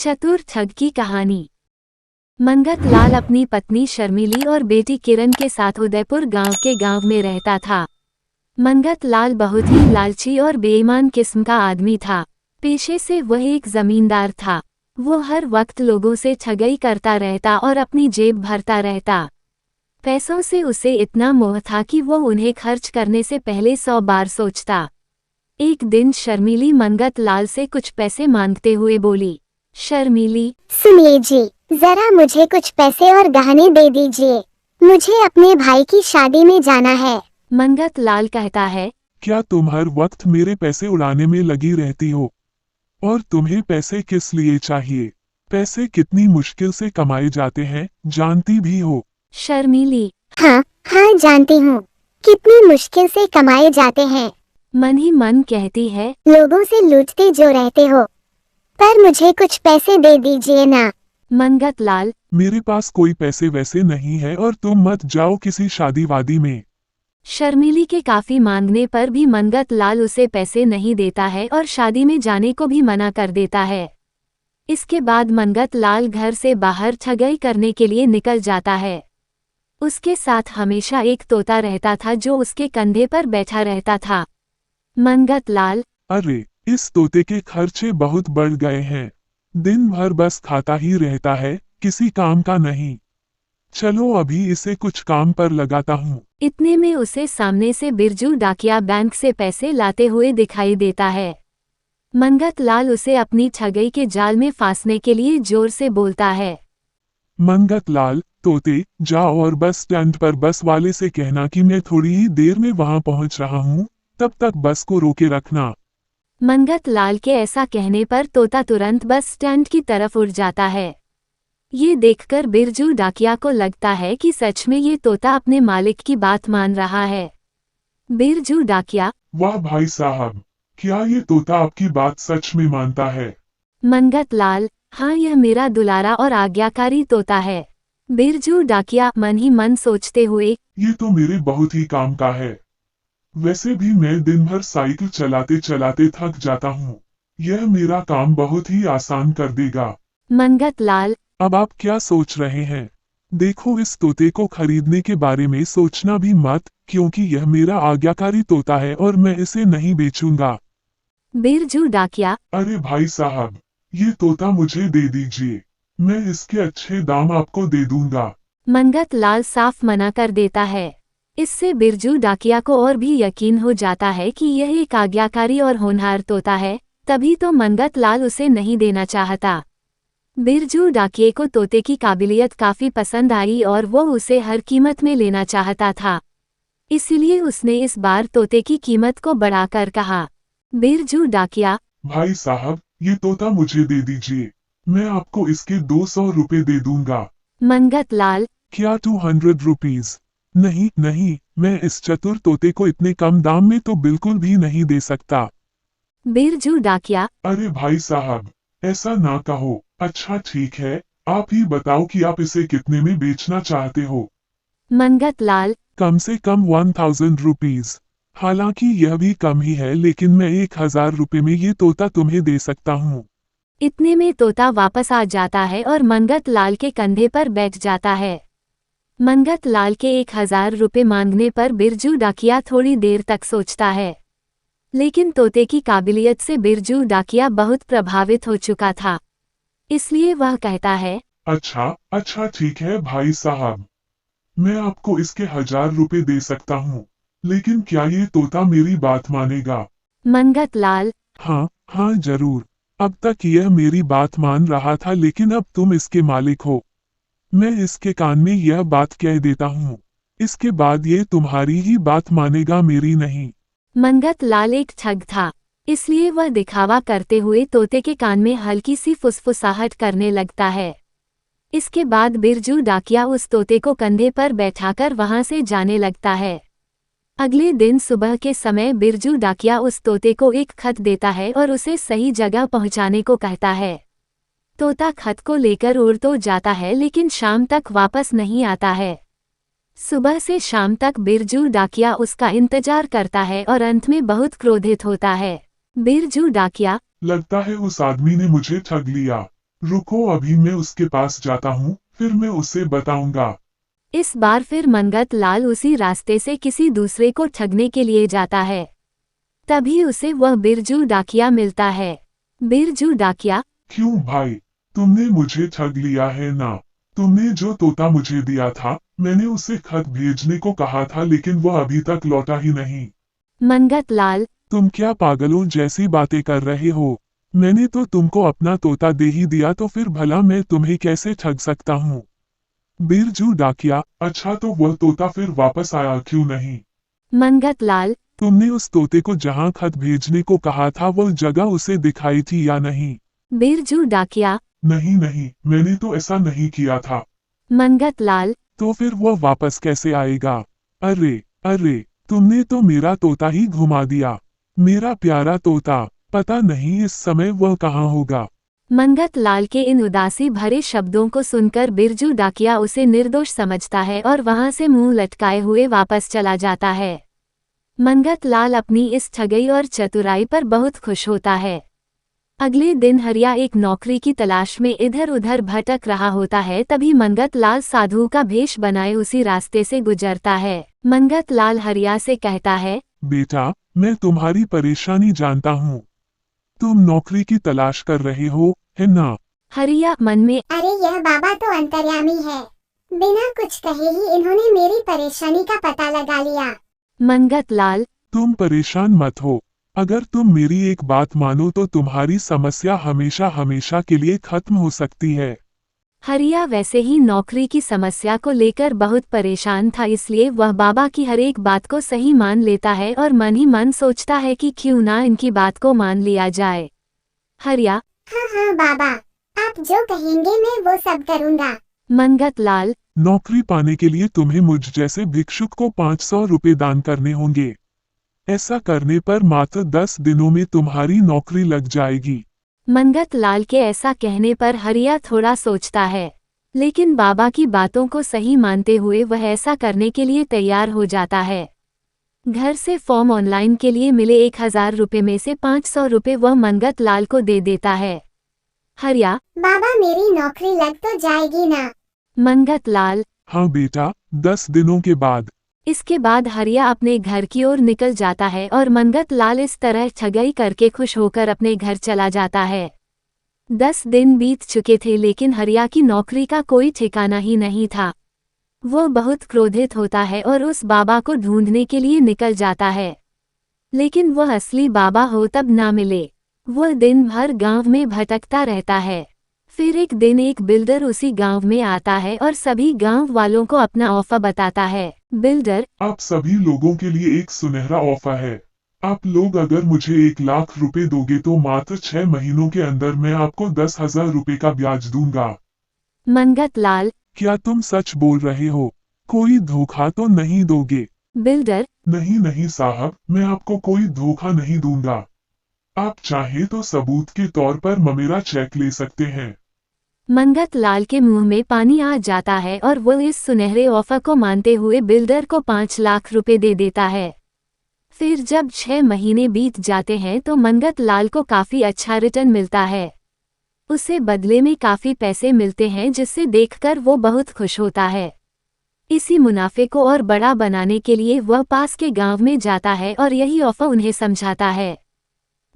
चतुर ठग की कहानी। मंगत लाल अपनी पत्नी शर्मिली और बेटी किरण के साथ उदयपुर गांव में रहता था। मंगत लाल बहुत ही लालची और बेईमान किस्म का आदमी था। पेशे से वह एक जमींदार था। वो हर वक्त लोगों से ठगई करता रहता और अपनी जेब भरता रहता। पैसों से उसे इतना मोह था कि वो उन्हें खर्च करने से पहले 100 बार सोचता। एक दिन शर्मिली मंगत लाल से कुछ पैसे मांगते हुए बोली, शर्मिली, सुनिए जी, जरा मुझे कुछ पैसे और गहने दे दीजिए। मुझे अपने भाई की शादी में जाना है। मंगत लाल कहता है, क्या तुम हर वक्त मेरे पैसे उड़ाने में लगी रहती हो? और तुम्हें पैसे किस लिए चाहिए? पैसे कितनी मुश्किल से कमाए जाते हैं, जानती भी हो। शर्मिली हाँ हाँ जानती हूँ, कितनी मुश्किल से कमाए जाते हैं। मन ही मन कहती है, लोगों से लूटते जो रहते हो, पर मुझे कुछ पैसे दे दीजिए ना। मंगत लाल, मेरे पास कोई पैसे वैसे नहीं है और तुम मत जाओ किसी शादी वादी में। शर्मिली के काफी मांगने पर भी मंगत लाल उसे पैसे नहीं देता है और शादी में जाने को भी मना कर देता है। इसके बाद मंगत लाल घर से बाहर ठगई करने के लिए निकल जाता है। उसके साथ हमेशा एक तोता रहता था जो उसके कंधे पर बैठा रहता था। मंगत लाल, अरे, इस तोते के खर्चे बहुत बढ़ गए हैं। दिन भर बस खाता ही रहता है, किसी काम का नहीं। चलो अभी इसे कुछ काम पर लगाता हूँ। इतने में उसे सामने से बिरजू डाकिया बैंक से पैसे लाते हुए दिखाई देता है। मंगत लाल उसे अपनी ठगई के जाल में फांसने के लिए जोर से बोलता है, मंगत लाल, तोते, जाओ और बस स्टैंड पर बस वाले से कहना कि मैं थोड़ी ही देर में वहां पहुंच रहा हूँ, तब तक बस को रोके रखना। मंगत लाल के ऐसा कहने पर तोता तुरंत बस स्टैंड की तरफ उड़ जाता है। ये देखकर बिरजू डाकिया को लगता है कि सच में ये तोता अपने मालिक की बात मान रहा है। बिरजू डाकिया, वाह भाई साहब, क्या ये तोता आपकी बात सच में मानता है? मंगत लाल, हाँ यह मेरा दुलारा और आज्ञाकारी तोता है। बिरजू डाकिया मन ही मन सोचते हुए, ये तो मेरे बहुत ही काम का है। वैसे भी मैं दिन भर साइकिल चलाते चलाते थक जाता हूँ। यह मेरा काम बहुत ही आसान कर देगा। मंगत लाल, अब आप क्या सोच रहे हैं? देखो, इस तोते को खरीदने के बारे में सोचना भी मत, क्योंकि यह मेरा आज्ञाकारी तोता है और मैं इसे नहीं बेचूंगा। बिरजू डाकिया, अरे भाई साहब, ये तोता मुझे दे दीजिए, मैं इसके अच्छे दाम आपको दे दूंगा। मंगत लाल साफ मना कर देता है। इससे बिरजू डाकिया को और भी यकीन हो जाता है कि यह एक आज्ञाकारी और होनहार तोता है, तभी तो मंगत लाल उसे नहीं देना चाहता। बिरजू डाकिये को तोते की काबिलियत काफी पसंद आई और वो उसे हर कीमत में लेना चाहता था। इसलिए उसने इस बार तोते की कीमत को बढ़ाकर कहा, बिरजू डाकिया, भाई साहब, ये तोता मुझे दे दीजिए, मैं आपको इसके 200 रुपए दे दूंगा। मंगत लाल, क्या 200 रुपीज? नहीं नहीं, मैं इस चतुर तोते को इतने कम दाम में तो बिल्कुल भी नहीं दे सकता। बिरजू डाकिया, अरे भाई साहब, ऐसा ना कहो। अच्छा ठीक है, आप ही बताओ कि आप इसे कितने में बेचना चाहते हो। मंगत लाल, कम से कम 1000 रुपीज। हालांकि यह भी कम ही है, लेकिन मैं 1000 रुपए में ये तोता तुम्हें दे सकता हूँ। इतने में तोता वापस आ जाता है और मंगत लाल के कंधे पर बैठ जाता है। मंगत लाल के 1000 रुपए मांगने पर बिरजू डाकिया थोड़ी देर तक सोचता है, लेकिन तोते की काबिलियत से बिरजू डाकिया बहुत प्रभावित हो चुका था। इसलिए वह कहता है, अच्छा ठीक है भाई साहब, मैं आपको इसके 1000 रुपए दे सकता हूँ, लेकिन क्या ये तोता मेरी बात मानेगा? मंगत लाल, हाँ जरूर। अब तक यह मेरी बात मान रहा था, लेकिन अब तुम इसके मालिक हो। मैं इसके कान में यह बात कह देता हूँ, इसके बाद ये तुम्हारी ही बात मानेगा, मेरी नहीं। मंगत लाल एक ठग था, इसलिए वह दिखावा करते हुए तोते के कान में हल्की सी फुसफुसाहट करने लगता है। इसके बाद बिरजू डाकिया उस तोते को कंधे पर बैठाकर वहां से जाने लगता है। अगले दिन सुबह के समय बिरजू डाकिया उस तोते को एक खत देता है और उसे सही जगह पहुंचाने को कहता है। तोता खत को लेकर उड़ तो जाता है, लेकिन शाम तक वापस नहीं आता है। सुबह से शाम तक बिरजू डाकिया उसका इंतजार करता है और अंत में बहुत क्रोधित होता है। बिरजू डाकिया, लगता है उस आदमी ने मुझे ठग लिया। रुको, अभी मैं उसके पास जाता हूँ, फिर मैं उसे बताऊंगा। इस बार फिर मंगत लाल उसी रास्ते से किसी दूसरे को ठगने के लिए जाता है। तभी उसे वह बिरजू डाकिया मिलता है। बिरजू डाकिया, क्यों भाई, तुमने मुझे ठग लिया है ना? तुमने जो तोता मुझे दिया था, मैंने उसे खत भेजने को कहा था, लेकिन वह अभी तक लौटा ही नहीं। मंगत लाल, तुम क्या पागलों जैसी बातें कर रहे हो? मैंने तो तुमको अपना तोता दे ही दिया, तो फिर भला मैं तुम्हें कैसे ठग सकता हूँ? बिरजू डाकिया, अच्छा तो वह तोता फिर वापस आया क्यों नहीं? मंगत लाल, तुमने उस तोते को जहाँ खत भेजने को कहा था वह जगह उसे दिखाई थी या नहीं? बिरजू डाकिया, नहीं नहीं, मैंने तो ऐसा नहीं किया था। मंगत लाल, तो फिर वह वापस कैसे आएगा? अरे अरे, तुमने तो मेरा तोता ही घुमा दिया। मेरा प्यारा तोता, पता नहीं इस समय वह कहाँ होगा। मंगत लाल के इन उदासी भरे शब्दों को सुनकर बिरजू डाकिया उसे निर्दोष समझता है और वहां से मुंह लटकाए हुए वापस चला जाता है। मंगत लाल अपनी इस ठगई और चतुराई पर बहुत खुश होता है। अगले दिन हरिया एक नौकरी की तलाश में इधर उधर भटक रहा होता है। तभी मंगत लाल साधु का भेष बनाए उसी रास्ते से गुजरता है। मंगत लाल हरिया से कहता है, बेटा, मैं तुम्हारी परेशानी जानता हूँ। तुम नौकरी की तलाश कर रहे हो, है ना? हरिया मन में, अरे यह बाबा तो अंतर्यामी है, बिना कुछ कहे ही इन्होंने मेरी परेशानी का पता लगा लिया। मंगत लाल, तुम परेशान मत हो। अगर तुम मेरी एक बात मानो तो तुम्हारी समस्या हमेशा हमेशा के लिए खत्म हो सकती है। हरिया वैसे ही नौकरी की समस्या को लेकर बहुत परेशान था, इसलिए वह बाबा की हर एक बात को सही मान लेता है और मन ही मन सोचता है कि क्यों ना इनकी बात को मान लिया जाए। हरिया, हाँ हाँ बाबा, आप जो कहेंगे मैं वो सब करूँगा। मंगत लाल, नौकरी पाने के लिए तुम्हें मुझ जैसे भिक्षुक को 500 रुपए दान करने होंगे। ऐसा करने पर मात्र 10 दिनों में तुम्हारी नौकरी लग जाएगी। मंगत लाल के ऐसा कहने पर हरिया थोड़ा सोचता है, लेकिन बाबा की बातों को सही मानते हुए वह ऐसा करने के लिए तैयार हो जाता है। घर से फॉर्म ऑनलाइन के लिए मिले 1000 रुपये में से 500 रुपये वह मंगत लाल को दे देता है। हरिया, बाबा मेरी नौकरी लग तो जाएगी ना? मंगत लाल, हाँ बेटा, 10 दिनों के बाद। इसके बाद हरिया अपने घर की ओर निकल जाता है और मंगत लाल इस तरह ठगई करके खुश होकर अपने घर चला जाता है। 10 दिन बीत चुके थे, लेकिन हरिया की नौकरी का कोई ठिकाना ही नहीं था। वो बहुत क्रोधित होता है और उस बाबा को ढूंढने के लिए निकल जाता है, लेकिन वह असली बाबा हो तब ना मिले। वह दिन भर गांव में भटकता रहता है। फिर एक दिन एक बिल्डर उसी गांव में आता है और सभी गांव वालों को अपना ऑफर बताता है। बिल्डर, आप सभी लोगों के लिए एक सुनहरा ऑफर है। आप लोग अगर मुझे 1 लाख रुपए दोगे तो मात्र 6 महीनों के अंदर मैं आपको 10,000 रुपए का ब्याज दूंगा। मंगत लाल, क्या तुम सच बोल रहे हो? कोई धोखा तो नहीं दोगे? बिल्डर, नहीं नहीं साहब, मैं आपको कोई धोखा नहीं दूंगा। आप चाहे तो सबूत के तौर पर मेरा चेक ले सकते हैं। मंगत लाल के मुंह में पानी आ जाता है और वो इस सुनहरे ऑफर को मानते हुए बिल्डर को 5 लाख रुपए दे देता है। फिर जब 6 महीने बीत जाते हैं तो मंगत लाल को काफी अच्छा रिटर्न मिलता है। उसे बदले में काफी पैसे मिलते हैं, जिससे देखकर वो बहुत खुश होता है। इसी मुनाफे को और बड़ा बनाने के लिए वह पास के गांव में जाता है और यही ऑफर उन्हें समझाता है।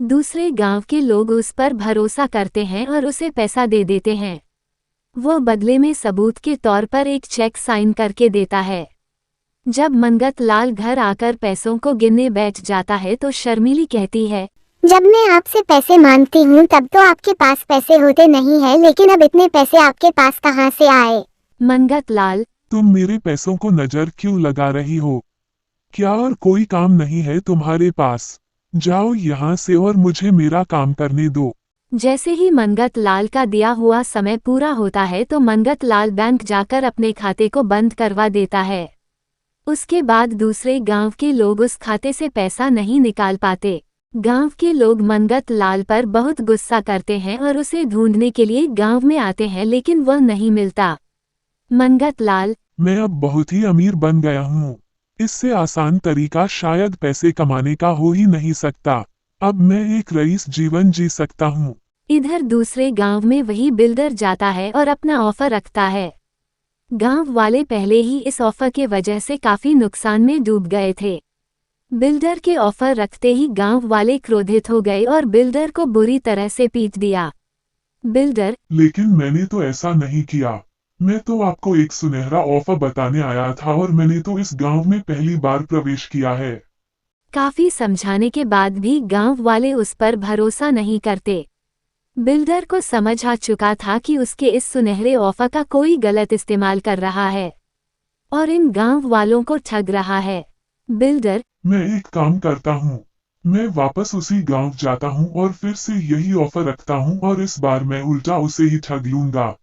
दूसरे गांव के लोग उस पर भरोसा करते हैं और उसे पैसा दे देते हैं। वो बदले में सबूत के तौर पर एक चेक साइन करके देता है। जब मंगत लाल घर आकर पैसों को गिनने बैठ जाता है तो शर्मीली कहती है, जब मैं आपसे पैसे मांगती हूँ तब तो आपके पास पैसे होते नहीं है, लेकिन अब इतने पैसे आपके पास कहाँ से आए? मंगत लाल, तुम मेरे पैसों को नजर क्यों लगा रही हो? क्या और कोई काम नहीं है तुम्हारे पास? जाओ यहाँ से और मुझे मेरा काम करने दो। जैसे ही मंगत लाल का दिया हुआ समय पूरा होता है तो मंगत लाल बैंक जाकर अपने खाते को बंद करवा देता है। उसके बाद दूसरे गांव के लोग उस खाते से पैसा नहीं निकाल पाते। गांव के लोग मंगत लाल पर बहुत गुस्सा करते हैं और उसे ढूंढने के लिए गांव में आते हैं, लेकिन वह नहीं मिलता। मंगत लाल, मैं अब बहुत ही अमीर बन गया हूँ। इससे आसान तरीका शायद पैसे कमाने का हो ही नहीं सकता। अब मैं एक रईस जीवन जी सकता हूँ। इधर दूसरे गांव में वही बिल्डर जाता है और अपना ऑफर रखता है। गांव वाले पहले ही इस ऑफर के वजह से काफी नुकसान में डूब गए थे। बिल्डर के ऑफर रखते ही गांव वाले क्रोधित हो गए और बिल्डर को बुरी तरह से पीट दिया। बिल्डर, लेकिन मैंने तो ऐसा नहीं किया। मैं तो आपको एक सुनहरा ऑफर बताने आया था और मैंने तो इस गांव में पहली बार प्रवेश किया है। काफी समझाने के बाद भी गांव वाले उस पर भरोसा नहीं करते। बिल्डर को समझ आ चुका था कि उसके इस सुनहरे ऑफर का कोई गलत इस्तेमाल कर रहा है और इन गांव वालों को ठग रहा है। बिल्डर, मैं एक काम करता हूँ, मैं वापस उसी गांव जाता हूँ और फिर से यही ऑफर रखता हूँ और इस बार मैं उल्टा उसे ही ठग लूंगा।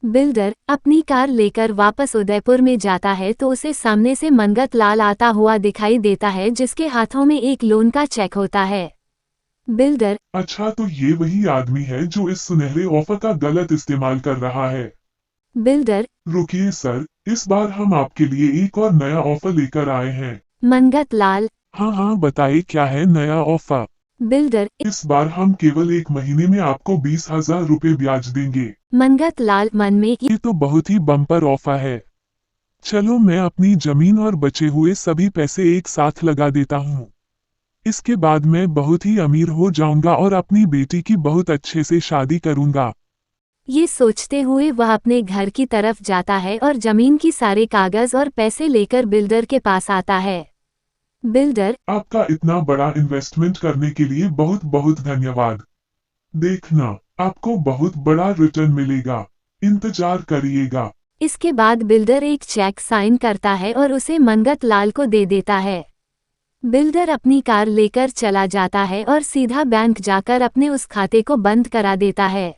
बिल्डर अपनी कार लेकर वापस उदयपुर में जाता है तो उसे सामने से मनगत लाल आता हुआ दिखाई देता है, जिसके हाथों में एक लोन का चेक होता है। बिल्डर, अच्छा, तो ये वही आदमी है जो इस सुनहरे ऑफर का गलत इस्तेमाल कर रहा है। बिल्डर, रुकिए सर, इस बार हम आपके लिए एक और नया ऑफर लेकर आए हैं। मनगत लाल, हाँ हाँ, बताइए क्या है नया ऑफर। बिल्डर, इस बार हम केवल 1 महीने में आपको 20,000 रुपए ब्याज देंगे। मनगत लाल मन में ये तो बहुत ही बम्पर ऑफर है। चलो, मैं अपनी जमीन और बचे हुए सभी पैसे एक साथ लगा देता हूँ। इसके बाद मैं बहुत ही अमीर हो जाऊंगा और अपनी बेटी की बहुत अच्छे से शादी करूंगा। ये सोचते हुए वह अपने घर की तरफ जाता है और जमीन की सारे कागज और पैसे लेकर बिल्डर के पास आता है। बिल्डर, आपका इतना बड़ा इन्वेस्टमेंट करने के लिए बहुत बहुत धन्यवाद। देखना, आपको बहुत बड़ा रिटर्न मिलेगा, इंतजार करिएगा। इसके बाद बिल्डर एक चेक साइन करता है और उसे मनगत लाल को दे देता है। बिल्डर अपनी कार लेकर चला जाता है और सीधा बैंक जाकर अपने उस खाते को बंद करा देता है।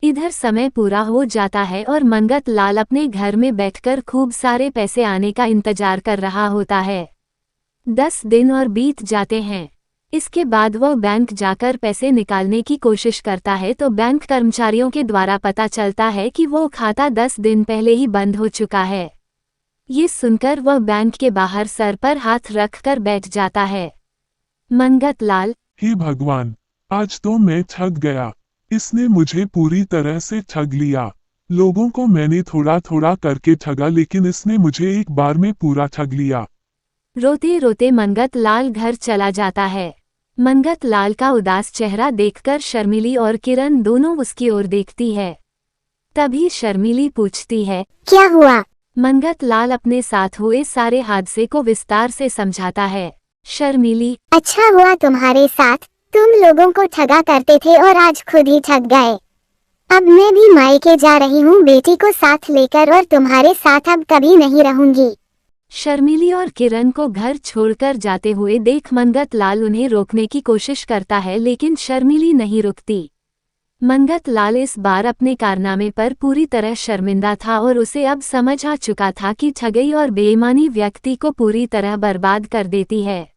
इधर समय पूरा हो जाता है और मनगत लाल अपने घर में बैठकर खूब सारे पैसे आने का इंतजार कर रहा होता है। 10 दिन और बीत जाते हैं। इसके बाद वह बैंक जाकर पैसे निकालने की कोशिश करता है तो बैंक कर्मचारियों के द्वारा पता चलता है कि वो खाता 10 दिन पहले ही बंद हो चुका है। ये सुनकर वह बैंक के बाहर सर पर हाथ रखकर बैठ जाता है। मनगत लाल, हे भगवान, आज तो मैं ठग गया। इसने मुझे पूरी तरह से ठग लिया। लोगों को मैंने थोड़ा थोड़ा करके ठगा, लेकिन इसने मुझे एक बार में पूरा ठग लिया। रोते रोते मनगत लाल घर चला जाता है। मनगत लाल का उदास चेहरा देखकर शर्मिली और किरण दोनों उसकी ओर देखती है। तभी शर्मिली पूछती है, क्या हुआ? मनगत लाल अपने साथ हुए सारे हादसे को विस्तार से समझाता है। शर्मिली, अच्छा हुआ तुम्हारे साथ, तुम लोगों को ठगा करते थे और आज खुद ही ठग गए। अब मैं भी मायके जा रही हूँ बेटी को साथ लेकर और तुम्हारे साथ अब कभी नहीं रहूंगी। शर्मिली और किरण को घर छोड़कर जाते हुए देख मनगत लाल उन्हें रोकने की कोशिश करता है, लेकिन शर्मिली नहीं रुकती। मनगत लाल इस बार अपने कारनामे पर पूरी तरह शर्मिंदा था और उसे अब समझ आ चुका था कि ठगई और बेईमानी व्यक्ति को पूरी तरह बर्बाद कर देती है।